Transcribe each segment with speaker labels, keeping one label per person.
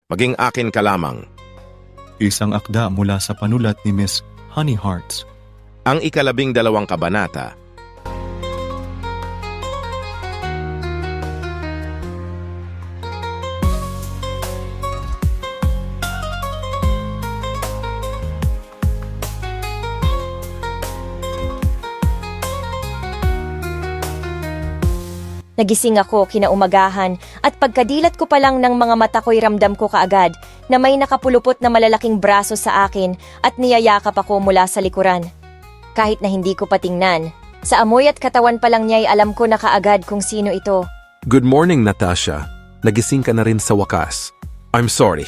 Speaker 1: Maging akin ka lamang.
Speaker 2: Isang akda mula sa panulat ni Miss Honey Hearts.
Speaker 1: Ang 12 kabanata.
Speaker 3: Nagising ako kinaumagahan at pagkadilat ko pa lang ng mga mata ko'y ramdam ko kaagad na may nakapulupot na malalaking braso sa akin at niyayakap ako mula sa likuran. Kahit na hindi ko patingnan, sa amoy at katawan pa lang niya'y alam ko na kaagad kung sino ito.
Speaker 4: Good morning, Natasha. Nagising ka na rin sa wakas. I'm sorry.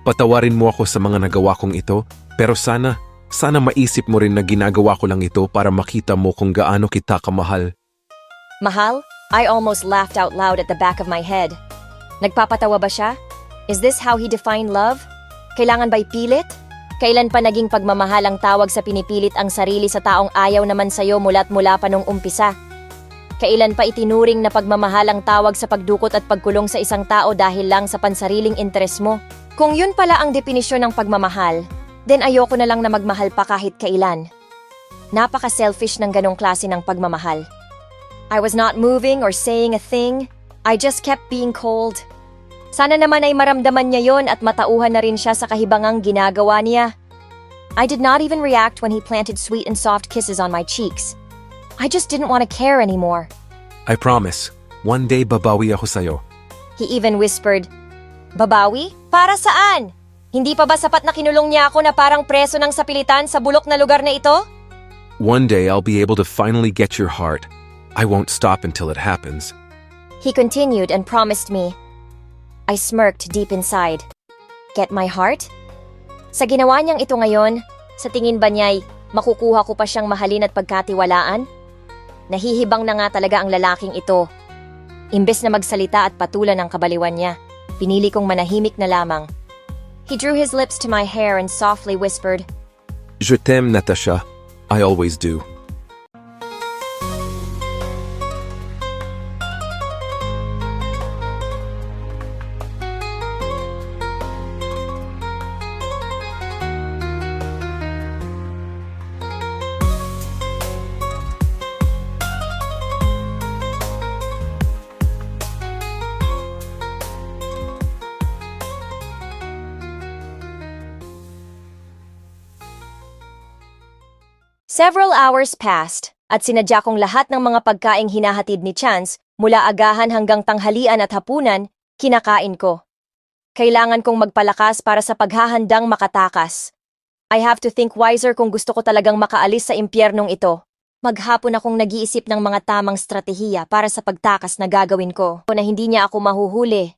Speaker 4: Patawarin mo ako sa mga nagawa kong ito, pero sana maisip mo rin na ginagawa ko lang ito para makita mo kung gaano kita kamahal.
Speaker 3: Mahal? I almost laughed out loud at the back of my head. Nagpapatawa ba siya? Is this how he defined love? Kailangan ba'y pilit? Kailan pa naging pagmamahal ang tawag sa pinipilit ang sarili sa taong ayaw naman sa'yo mula't mula pa nung umpisa? Kailan pa itinuring na pagmamahal ang tawag sa pagdukot at pagkulong sa isang tao dahil lang sa pansariling interes mo? Kung yun pala ang definisyon ng pagmamahal, then ayoko na lang na magmahal pa kahit kailan. Napaka-selfish ng ganong klase ng pagmamahal. I was not moving or saying a thing. I just kept being cold. Sana naman ay maramdaman niya yon at matauhan na rin siya sa kahibangang ginagawa niya. I did not even react when he planted sweet and soft kisses on my cheeks. I just didn't want to care anymore.
Speaker 4: I promise, one day babawi ako sa'yo.
Speaker 3: He even whispered, "Babawi? Para saan? Hindi pa ba sapat na kinulong niya ako na parang preso ng sapilitan sa bulok na lugar na ito?"
Speaker 4: One day I'll be able to finally get your heart. I won't stop until it happens.
Speaker 3: He continued and promised me. I smirked deep inside. Get my heart? Sa ginawa niyang ito ngayon, sa tingin ba niya'y makukuha ko pa siyang mahalin at pagkatiwalaan? Nahihibang na nga talaga ang lalaking ito. Imbes na magsalita at patulan ang kabaliwan niya, pinili kong manahimik na lamang. He drew his lips to my hair and softly whispered,
Speaker 4: Je t'aime, Natasha. I always do.
Speaker 3: Several hours passed at sinadya kong lahat ng mga pagkaing hinahatid ni Chance mula agahan hanggang tanghalian at hapunan, kinakain ko. Kailangan kong magpalakas para sa paghahandang makatakas. I have to think wiser kung gusto ko talagang makaalis sa impyernong ito. Maghapon akong nag-iisip ng mga tamang stratehiya para sa pagtakas na gagawin ko na hindi niya ako mahuhuli.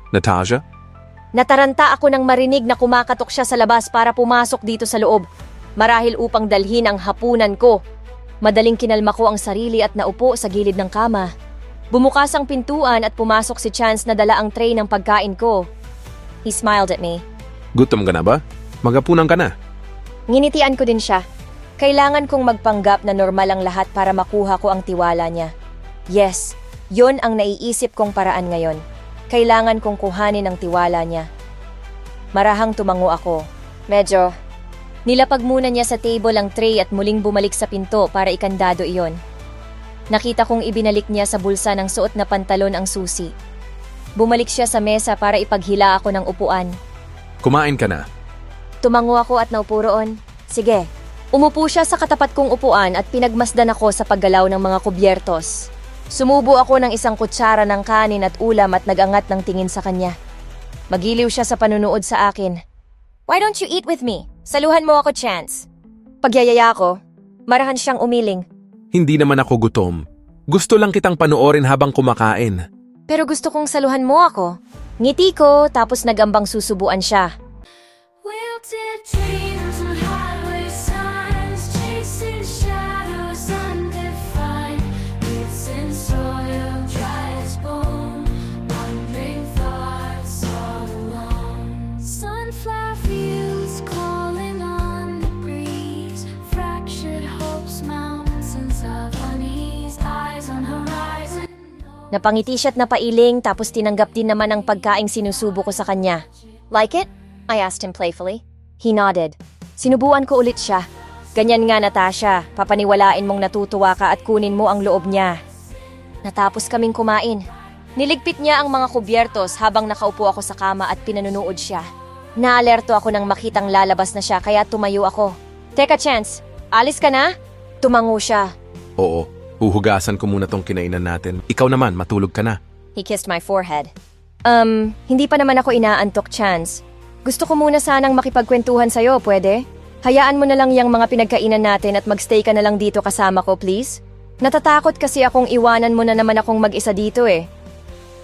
Speaker 4: Natasha?
Speaker 3: Nataranta ako nang marinig na kumakatok siya sa labas para pumasok dito sa loob, marahil upang dalhin ang hapunan ko. Madaling kinalma ko ang sarili at naupo sa gilid ng kama. Bumukas ang pintuan at pumasok si Chance na dala ang tray ng pagkain ko. He smiled at me.
Speaker 4: Gutom ka na ba? Maghapunan ka na.
Speaker 3: Nginitian ko din siya. Kailangan kong magpanggap na normal ang lahat para makuha ko ang tiwala niya. Yes, yon ang naiisip kong paraan ngayon. Kailangan kong kuhanin ang tiwala niya. Marahang tumango ako. Medyo. Nilapag muna niya sa table ang tray at muling bumalik sa pinto para ikandado iyon. Nakita kong ibinalik niya sa bulsa ng suot na pantalon ang susi. Bumalik siya sa mesa para ipaghila ako ng upuan.
Speaker 4: Kumain ka na.
Speaker 3: Tumango ako at naupo roon. Sige. Umupo siya sa katapat kong upuan at pinagmasdan ako sa paggalaw ng mga kubyertos. Sumubo ako ng isang kutsara ng kanin at ulam at nagangat ng tingin sa kanya. Magiliw siya sa panunood sa akin. Why don't you eat with me? Saluhan mo ako, Chance. Pagyayaya ko, marahan siyang umiling.
Speaker 4: Hindi naman ako gutom. Gusto lang kitang panoorin habang kumakain.
Speaker 3: Pero gusto kong saluhan mo ako. Ngiti ko, tapos nagambang susubuan siya.
Speaker 5: Wilted dreams and highway signs, chasing shadows undefined. Roots in soil, dry as bone, wandering thoughts all alone. Sunflower fields calling on the breeze, fractured hopes, mountains of unease, eyes on horizon.
Speaker 3: Napangiti siya't napailing, tapos tinanggap din naman ang pagkaing sinusubo ko sa kanya. Like it? I asked him playfully. He nodded. Sinubuan ko ulit siya. Ganyan nga, Natasha. Papaniwalain mong natutuwa ka at kunin mo ang loob niya. Natapos kaming kumain. Niligpit niya ang mga kubyertos habang nakaupo ako sa kama at pinanunood siya. Naalerto ako nang makitang lalabas na siya kaya tumayo ako. Teka, Chance. Alis ka na? Tumango siya.
Speaker 4: Oo, huhugasan ko muna tong kinainan natin. Ikaw naman, matulog ka na.
Speaker 3: He kissed my forehead. Hindi pa naman ako inaantok, Chance. Gusto ko muna sanang makipagkwentuhan sa'yo, pwede? Hayaan mo na lang yung mga pinagkainan natin at magstay ka na lang dito kasama ko, please? Natatakot kasi akong iwanan mo na naman akong mag-isa dito eh.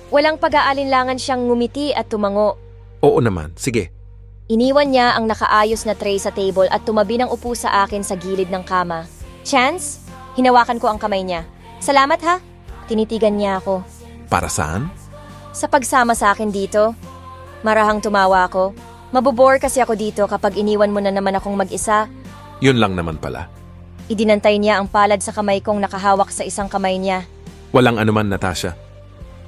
Speaker 3: Walang pag-aalinlangan siyang ngumiti at tumango.
Speaker 4: Oo naman, sige.
Speaker 3: Iniwan niya ang nakaayos na tray sa table at tumabi ng upo sa akin sa gilid ng kama. Chance? Hinawakan ko ang kamay niya. Salamat ha? Tinitigan niya ako.
Speaker 4: Para saan?
Speaker 3: Sa pagsama sa akin dito. Marahang tumawa ako. Mabobore kasi ako dito kapag iniwan mo na naman akong mag-isa.
Speaker 4: Yun lang naman pala.
Speaker 3: Idinantay niya ang palad sa kamay kong nakahawak sa isang kamay niya.
Speaker 4: Walang anuman, Natasha.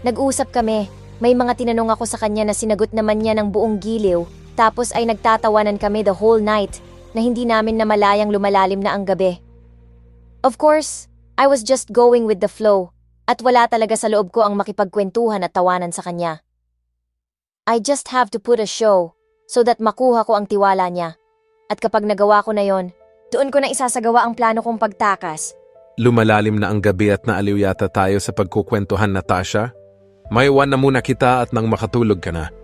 Speaker 3: Nag-usap kami. May mga tinanong ako sa kanya na sinagot naman niya ng buong giliw. Tapos ay nagtatawanan kami the whole night na hindi namin namalayang lumalalim na ang gabi. Of course, I was just going with the flow. At wala talaga sa loob ko ang makipagkwentuhan at tawanan sa kanya. I just have to put a show so that makuha ko ang tiwala niya. At kapag nagawa ko na yon, doon ko na isasagawa ang plano kong pagtakas.
Speaker 4: Lumalalim na ang gabi at naaliw yata tayo sa pagkukwentuhan, Natasha. Maiwan na muna kita at nang makatulog ka na.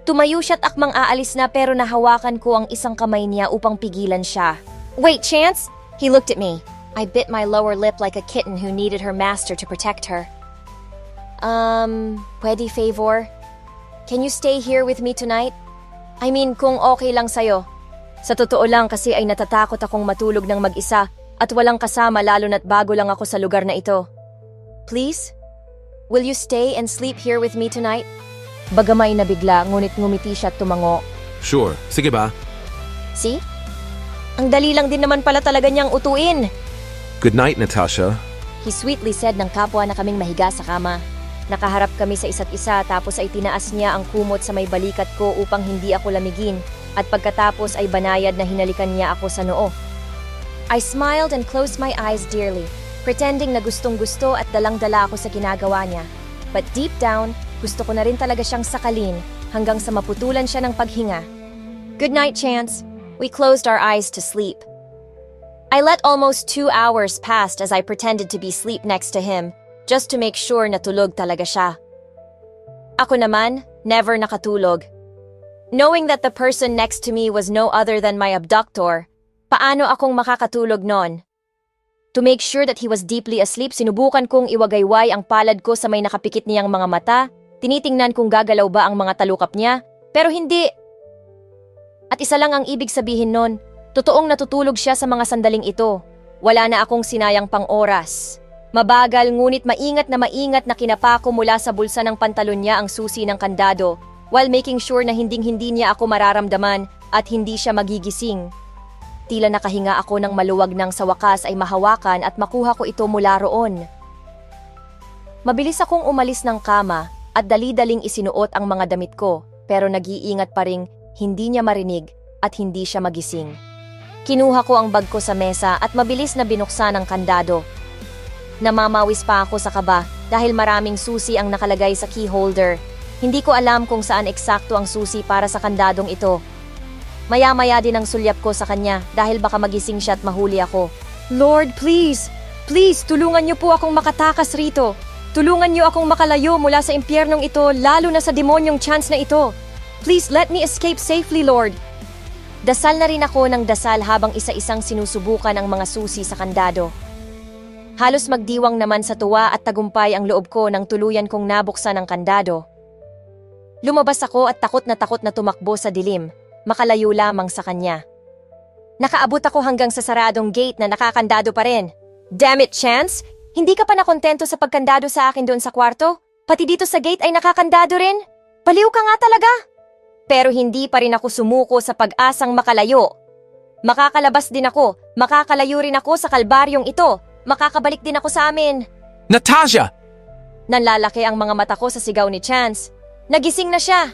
Speaker 3: Tumayo siya't akmang aalis na pero nahawakan ko ang isang kamay niya upang pigilan siya. Wait, Chance? He looked at me. I bit my lower lip like a kitten who needed her master to protect her. Pwede favor? Can you stay here with me tonight? I mean, kung okay lang sa'yo. Sa totoo lang kasi ay natatakot akong matulog ng mag-isa at walang kasama lalo na't bago lang ako sa lugar na ito. Please? Will you stay and sleep here with me tonight? Bagamay na bigla, ngunit ngumiti siya at tumango.
Speaker 4: Sure, sige ba?
Speaker 3: See? Ang dali lang din naman pala talaga niyang utuin.
Speaker 4: Good night, Natasha.
Speaker 3: He sweetly said ng kapwa na kaming mahiga sa kama. Nakaharap kami sa isa't isa tapos ay tinaas niya ang kumot sa may balikat ko upang hindi ako lamigin at pagkatapos ay banayad na hinalikan niya ako sa noo. I smiled and closed my eyes dearly, pretending na gustong-gusto at dalang-dala ako sa ginagawa niya. But deep down, gusto ko na rin talaga siyang sakalin hanggang sa maputulan siya ng paghinga. Good night, Chance. We closed our eyes to sleep. I let almost 2 hours pass as I pretended to be asleep next to him, just to make sure na tulog talaga siya. Ako naman, never nakatulog. Knowing that the person next to me was no other than my abductor, paano akong makakatulog nun? To make sure that he was deeply asleep, sinubukan kong iwagayway ang palad ko sa may nakapikit niyang mga mata, tinitingnan kung gagalaw ba ang mga talukap niya, pero hindi. At isa lang ang ibig sabihin nun, totoong natutulog siya sa mga sandaling ito. Wala na akong sinayang pang oras. Mabagal ngunit maingat na kinapa ko mula sa bulsa ng pantalon niya ang susi ng kandado while making sure na hinding-hindi niya ako mararamdaman at hindi siya magigising. Tila nakahinga ako ng maluwag nang sa wakas ay mahawakan at makuha ko ito mula roon. Mabilis akong umalis ng kama at dali-daling isinuot ang mga damit ko pero nag-iingat pa ring hindi niya marinig at hindi siya magising. Kinuha ko ang bag ko sa mesa at mabilis na binuksan ang kandado. Namamawis pa ako sa kaba dahil maraming susi ang nakalagay sa key holder. Hindi ko alam kung saan eksakto ang susi para sa kandadong ito. Maya-maya din ang sulyap ko sa kanya dahil baka magising siya at mahuli ako. Lord, please! Please, tulungan niyo po akong makatakas rito. Tulungan niyo akong makalayo mula sa impyernong ito, lalo na sa demonyong Chance na ito. Please let me escape safely, Lord. Dasal na rin ako ng dasal habang isa-isang sinusubukan ang mga susi sa kandado. Halos magdiwang naman sa tuwa at tagumpay ang loob ko nang tuluyan kong nabuksan ang kandado. Lumabas ako at takot na tumakbo sa dilim, makalayo lamang sa kanya. Nakaabot ako hanggang sa saradong gate na nakakandado pa rin. Damn it, Chance! Hindi ka pa nakontento sa pagkandado sa akin doon sa kwarto? Pati dito sa gate ay nakakandado rin? Baliw ka nga talaga! Pero hindi pa rin ako sumuko sa pag-asang makalayo. Makakalabas din ako, makakalayo rin ako sa kalbaryong ito, makakabalik din ako sa amin.
Speaker 4: Natasha!
Speaker 3: Nanlalaki ang mga mata ko sa sigaw ni Chance. Nagising na siya.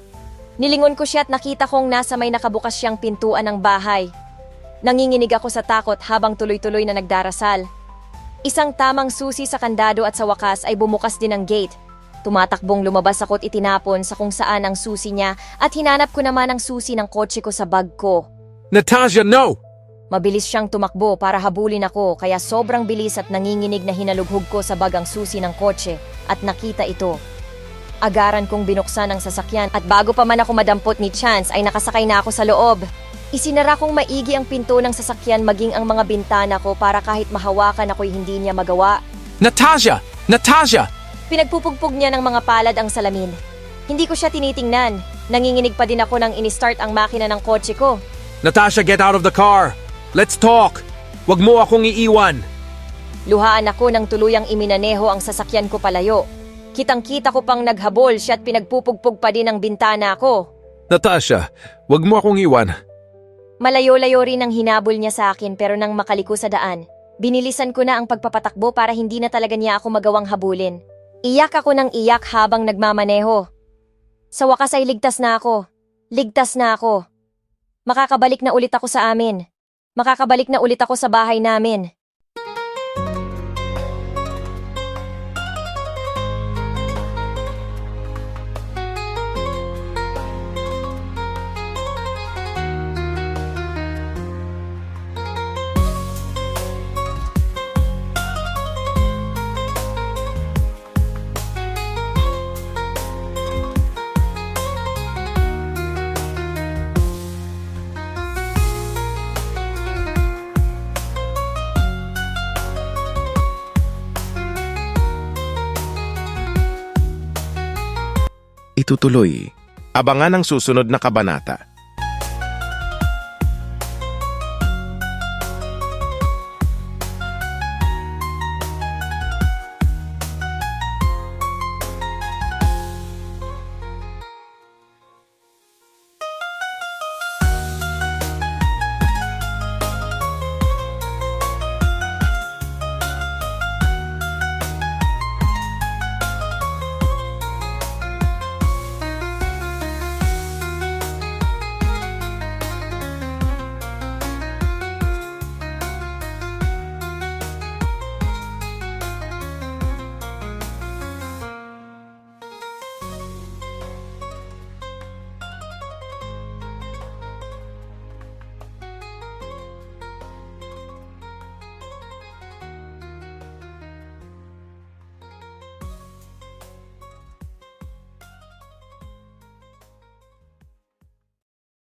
Speaker 3: Nilingon ko siya at nakita kong nasa may nakabukas siyang pintuan ng bahay. Nanginginig ako sa takot habang tuloy-tuloy na nagdarasal. Isang tamang susi sa kandado at sa wakas ay bumukas din ang gate. Tumatakbong lumabas ako at itinapon sa kung saan ang susi niya at hinanap ko naman ang susi ng kotse ko sa bag ko.
Speaker 4: Natasha, no!
Speaker 3: Mabilis siyang tumakbo para habulin ako kaya sobrang bilis at nanginginig na hinalughog ko sa bag ang susi ng kotse at nakita ito. Agaran kong binuksan ang sasakyan at bago pa man ako madampot ni Chance ay nakasakay na ako sa loob. Isinara kong maigi ang pinto ng sasakyan maging ang mga bintana ko para kahit mahawakan ako'y hindi niya magawa.
Speaker 4: Natasha! Natasha!
Speaker 3: Pinagpupugpog niya ng mga palad ang salamin. Hindi ko siya tinitingnan. Nanginginig pa din ako nang in-start ang makina ng kotse ko.
Speaker 4: Natasha, get out of the car! Let's talk! Wag mo akong iiwan!
Speaker 3: Luhaan ako nang tuluyang iminaneho ang sasakyan ko palayo. Kitang-kita ko pang naghabol siya at pinagpupugpog pa din ang bintana ko.
Speaker 4: Natasha, wag mo akong iwan.
Speaker 3: Malayo-layo rin ang hinabol niya sa akin pero nang makaliko sa daan, binilisan ko na ang pagpapatakbo para hindi na talaga niya ako magawang habulin. Iyak ako ng iyak habang nagmamaneho. Sa wakas ay ligtas na ako. Ligtas na ako. Makakabalik na ulit ako sa amin. Makakabalik na ulit ako sa bahay namin.
Speaker 1: Itutuloy. Abangan ang susunod na kabanata.